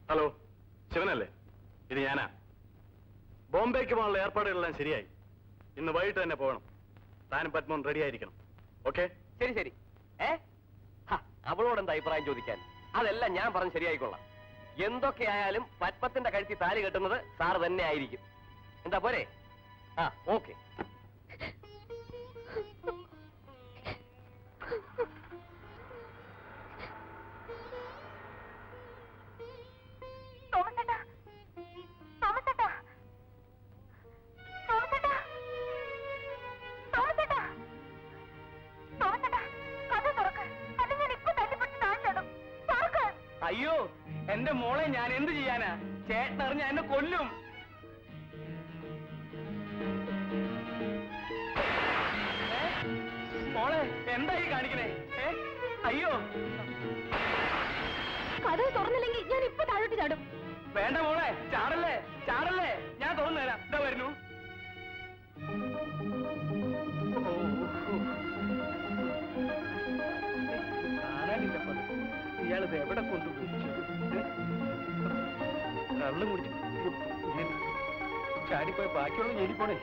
Hello, ശിവനല്ലേ? ഇത് ഞാനാ. ബോംബെക്ക് പോകാനുള്ള ഏർപ്പാടുകളെല്ലാം ശരിയായി. ഇന്ന് വൈകിട്ട് തന്നെ പോകണം. താനും പത്മവും റെഡി ആയിരിക്കണം. ഓക്കെ? ശരി ശരി. അവളോട് എന്താ അഭിപ്രായം ചോദിക്കാൻ? അതെല്ലാം ഞാൻ പറഞ്ഞ് ശരിയായിക്കൊള്ളാം. എന്തൊക്കെയായാലും പത്മത്തിന്റെ കഴുത്തി താലി കെട്ടുന്നത് സാറ് തന്നെ ആയിരിക്കും. എന്താ പോരെ? ഓക്കെ. അയ്യോ, എന്റെ മോളെ ഞാൻ എന്ത് ചെയ്യാനാ? ചേട്ടനറിഞ്ഞ എന്നെ കൊല്ലും. മോളെ എന്തായി കാണിക്കണേ? അയ്യോ, കഥ തുറന്നില്ലെങ്കിൽ ഞാൻ ഇപ്പൊ താഴോട്ട് ചാടും. വേണ്ട മോളെ, ചാടല്ലേ ചാടല്ലേ, ഞാൻ തുറന്നു തരാം. ഇതാ വരുന്നു. ഇയാളിത് എവിടെ കൊണ്ടുപോയി? കള്ളു കുടിച്ചു ചാടിപ്പോയ ബാക്കിയുള്ള ഞെരിപ്പോണേ.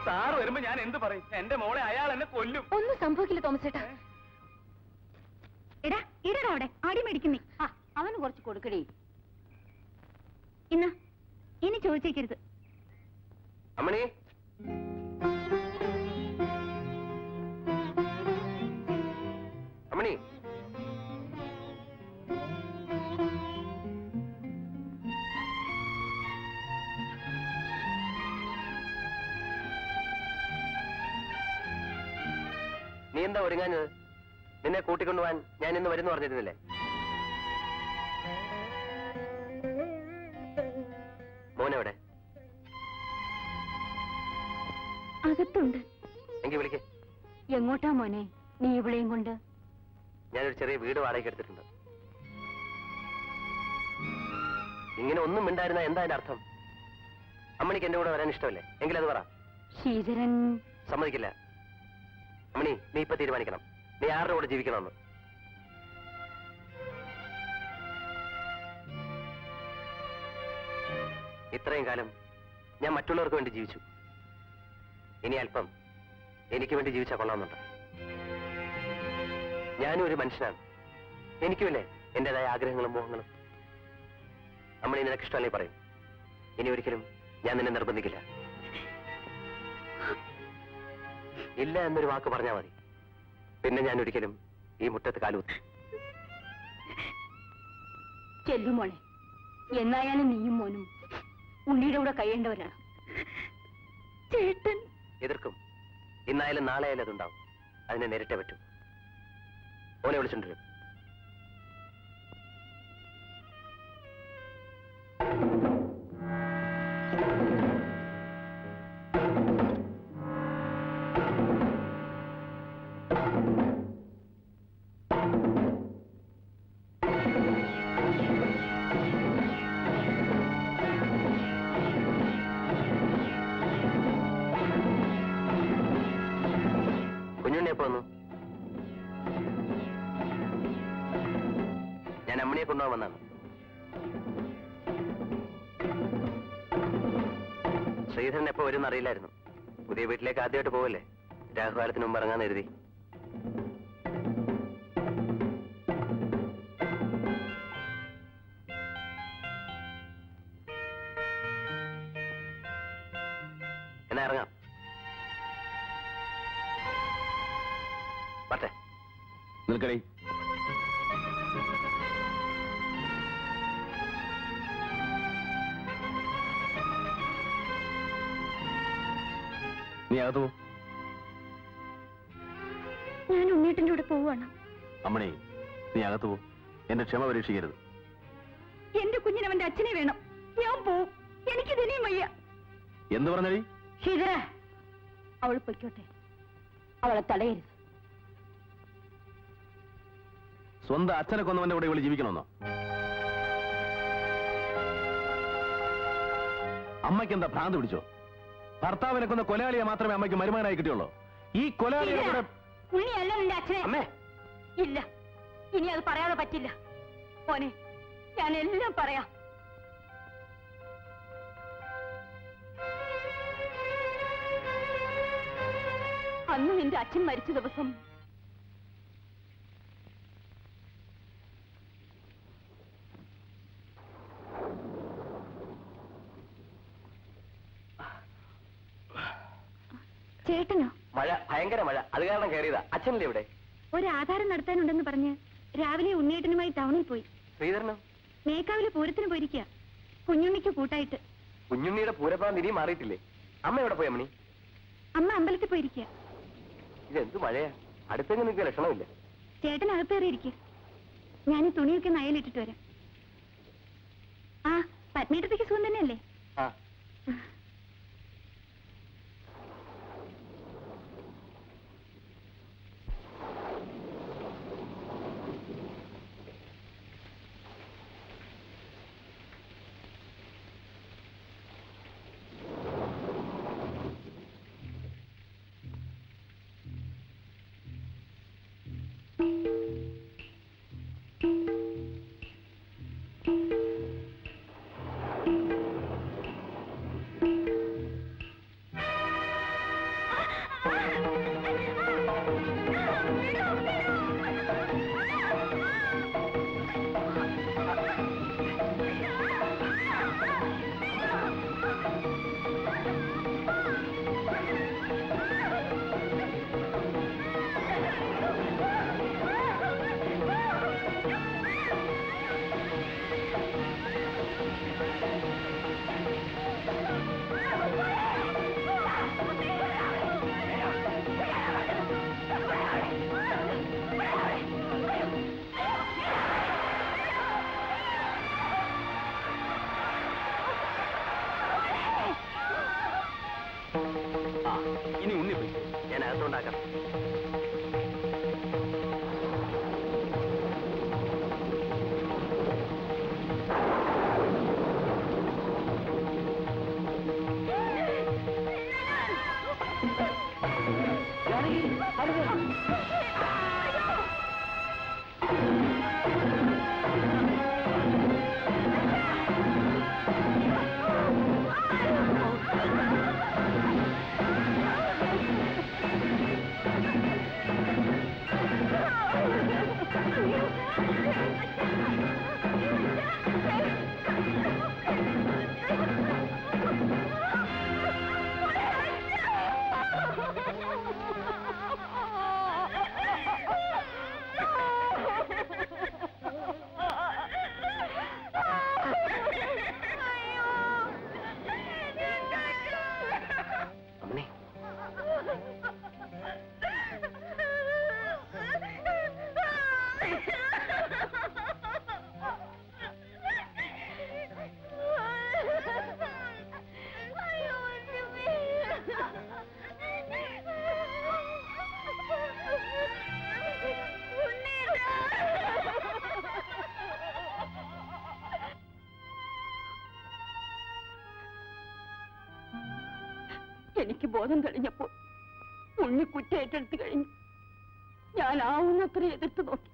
സാറ് വരുമ്പോ ഞാൻ എന്ത് പറയും? എന്റെ മോളെ അയാൾ എന്നെ കൊല്ലും. ഒന്നും സംഭവിക്കില്ല തോമസ് ചേട്ടാ. എടാ ഇടടാ അവിടെ ആടി മേടിക്കുന്നേ. അവന് കുറച്ച് കൊടുക്കടേ. ഇന്ന് ഇനി ചോദിച്ചേക്കരുത്. അമ്മണി, അമ്മണി, നീ എന്താ ഒരുങ്ങാഞ്ഞത്? നിന്നെ കൂട്ടിക്കൊണ്ടുപോവാൻ ഞാൻ ഇന്ന് വരുന്നു പറഞ്ഞിരുന്നില്ലേ? മോനെവിടെ? അകത്തുണ്ട്. എങ്കിൽ വിളിക്കേ. എങ്ങോട്ടാ മോനെ നീ ഇവിടെയും കൊണ്ട്? ഞാനൊരു ചെറിയ വീട് വാടകയ്ക്ക് എടുത്തിട്ടുണ്ട്. ഇങ്ങനെ ഒന്നും മിണ്ടായിരുന്ന എന്താ അതിന്റെ അർത്ഥം? അമ്മണിക്ക് എന്റെ കൂടെ വരാൻ ഇഷ്ടമല്ലേ? എങ്കിൽ അത് പറ. ശ്രീധരൻ സമ്മതിക്കില്ല. അമ്മണി, നീ ഇപ്പൊ തീരുമാനിക്കണം, നീ ആരുടെ കൂടെ ജീവിക്കണമെന്ന്. ഇത്രയും കാലം ഞാൻ മറ്റുള്ളവർക്ക് വേണ്ടി ജീവിച്ചു. ഇനി അല്പം എനിക്ക് വേണ്ടി ജീവിച്ചാൽ കൊള്ളാമെന്നുണ്ട്. ഞാനും ഒരു മനുഷ്യനാണ്. എനിക്കുമല്ലേ എന്റേതായ ആഗ്രഹങ്ങളും മോഹങ്ങളും. അമ്മണി നിനക്ക് ഇഷ്ടമല്ലേ പറയും. ഇനി ഒരിക്കലും ഞാൻ നിന്നെ നിർബന്ധിക്കില്ല. ഇല്ല എന്നൊരു വാക്ക് പറഞ്ഞാൽ മതി. പിന്നെ ഞാൻ ഒരിക്കലും ഈ മുറ്റത്ത് കാലുകുത്തി. ചെല്ലുമോളെ, എന്നായാലും നീയും മോനും ഉണ്ണിയുടെ കൂടെ കഴിയേണ്ടവരാണ്. ചേട്ടൻ എതിർക്കും. ഇന്നായാലും നാളെ ആയാലും അതുണ്ടാവും. അതിനെ നേരിട്ടേ പറ്റൂ. ഓനെ വിളിച്ചിട്ടുണ്ടല്ലോ. കുഞ്ഞുണ്ണി എപ്പോ വന്നു? ഞാൻ അമ്മണിയെ കൊണ്ടുപോകാൻ വന്നാണ്. ശ്രീധരൻ എപ്പോ വരും അറിയില്ലായിരുന്നു. പുതിയ വീട്ടിലേക്ക് ആദ്യമായിട്ട് പോവല്ലേ, രാഹുകാലത്തിന് മുമ്പ് ഇറങ്ങാൻ കരുതി. എന്നാ ഇറങ്ങാം. പറ്റേ നിൽക്കടി. നീ അകത്തു പോ. ഞാൻ ഉണ്ണീട്ടിന്റെ കൂടെ പോവാണ്. അമ്മണി, നീ അകത്തു പോ. എന്റെ ക്ഷമ പരീക്ഷിക്കരുത്. എന്റെ കുഞ്ഞിനവന്റെ അച്ഛനെ വേണം. ഞാൻ പോവും. എനിക്ക് ഇതിനെയും വയ്യ. എന്ത് പറഞ്ഞടി? ശ്രീധര, അവൾ പൊയ്ക്കോട്ടെ. അവളെ തടയരുത്. സ്വന്തം അച്ഛനെ കൊന്നവന്റെ കൂടെ ഇവള് ജീവിക്കണമെന്നോ? അമ്മയ്ക്ക് എന്താ ഭ്രാന്ത് പിടിച്ചോ? ഭർത്താവിനെ കൊന്ന കൊലയാളിയെ മാത്രമേ അമ്മയ്ക്ക് മരുമാനായി കിട്ടിയുള്ളൂ. ഈ കൊലയാളിയെ കൂടെ ഉണ്ണിയല്ല നിന്റെ അച്ഛനെ. അമ്മേ, ഇല്ല, ഇനി അത് പറയാതെ പറ്റില്ല. മോനെ, ഞാൻ എല്ലാം പറയാം. അന്ന് നിന്റെ അച്ഛൻ മരിച്ച ദിവസം ചേട്ടനോ? മഴ, ഭയങ്കര മഴ, അത് കാരണം കയറിയതാ. അച്ഛനല്ലേ ഇവിടെ? ഒരു ആധാരം നടത്താനുണ്ടെന്ന് പറഞ്ഞ് രാവിലെ ഉണ്ണിയേട്ടനുമായി ടൗണിൽ പോയി. ശ്രീധരനോ? മേക്കാവിലെ പൂരത്തിന് പോയിരിക്കുക, കുഞ്ഞുണ്ണിക്ക് കൂട്ടായിട്ട്. കുഞ്ഞുണ്ണിയുടെ പൂരപ്രാന്ത് ഇനിയും മാറിയിട്ടില്ലേ? അമ്മ എവിടെ പോയി അമ്മണി? അമ്മ അമ്പലത്തിൽ പോയിരിക്കുക. ഇതെന്ത് മഴയാ, അടുത്തെങ്ങ് നിൽക്കുക ലക്ഷണമില്ല. ചേട്ടൻ അകത്തേറിയിരിക്കുക. ഞാൻ ഈ തുണിയൊക്കെ നയലിട്ടിട്ട് വരാം. ആ, പത്മേട്ടത്തേക്ക് സുഖം തന്നെയല്ലേ? ആ, ഇനി ഉണ്ണി പോയി. ഞാൻ അകത്തുണ്ടാക്കാം. എനിക്ക് ബോധം തെളിഞ്ഞപ്പോൾ ഉണ്ണി കുറ്റം ഏറ്റെടുത്തു കഴിഞ്ഞു. ഞാൻ ആവുന്നത്ര എതിർത്ത് നോക്കി.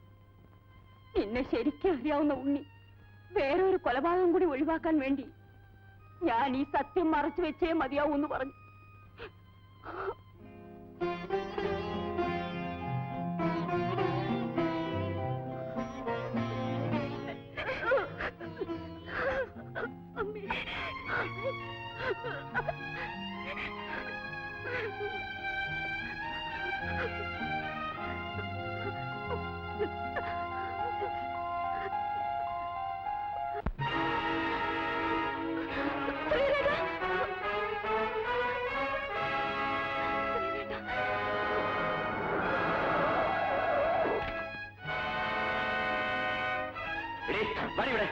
നിന്നെ ശരിക്കും അറിയാവുന്ന ഉണ്ണി വേറൊരു കൊലപാതകം കൂടി ഒഴിവാക്കാൻ വേണ്ടി ഞാൻ ഈ സത്യം മറച്ചു വെച്ചേ മതിയാവൂന്ന് പറഞ്ഞു. ഇവിടെ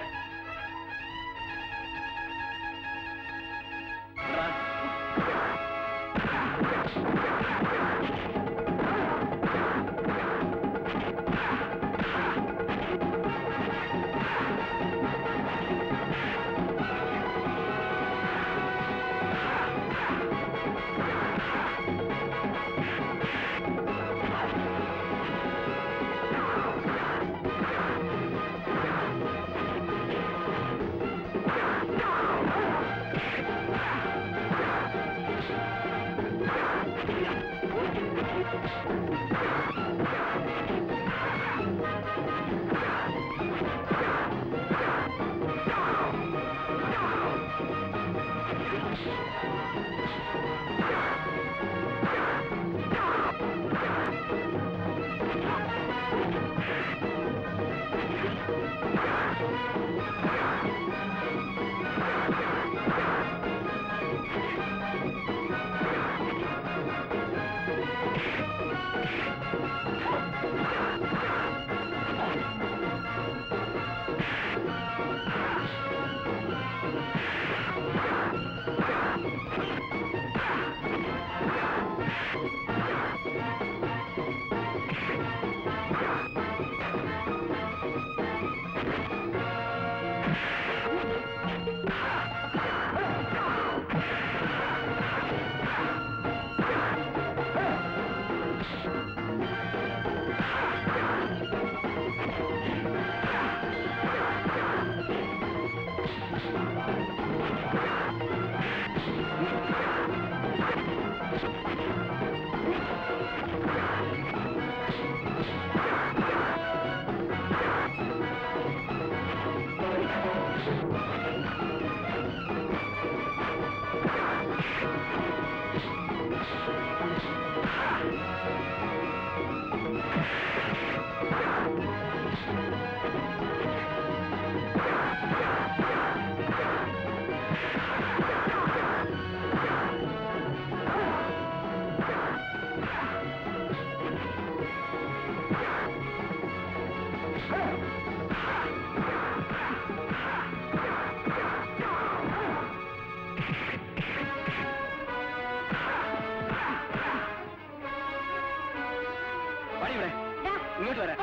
ഇങ്ങോട്ട് വരാം.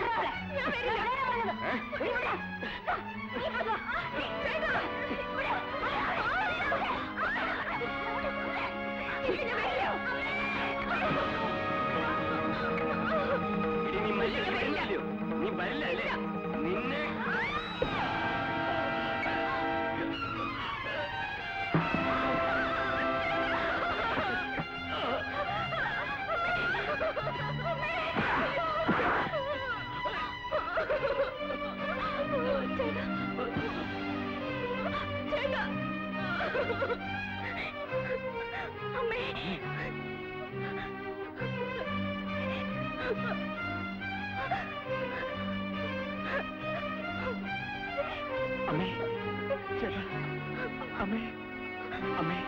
നീ വരില്ല അല്ലേ? നിന്നെ അമ്മേ, ചേട്ടാ, അമ്മേ, അമ്മേ.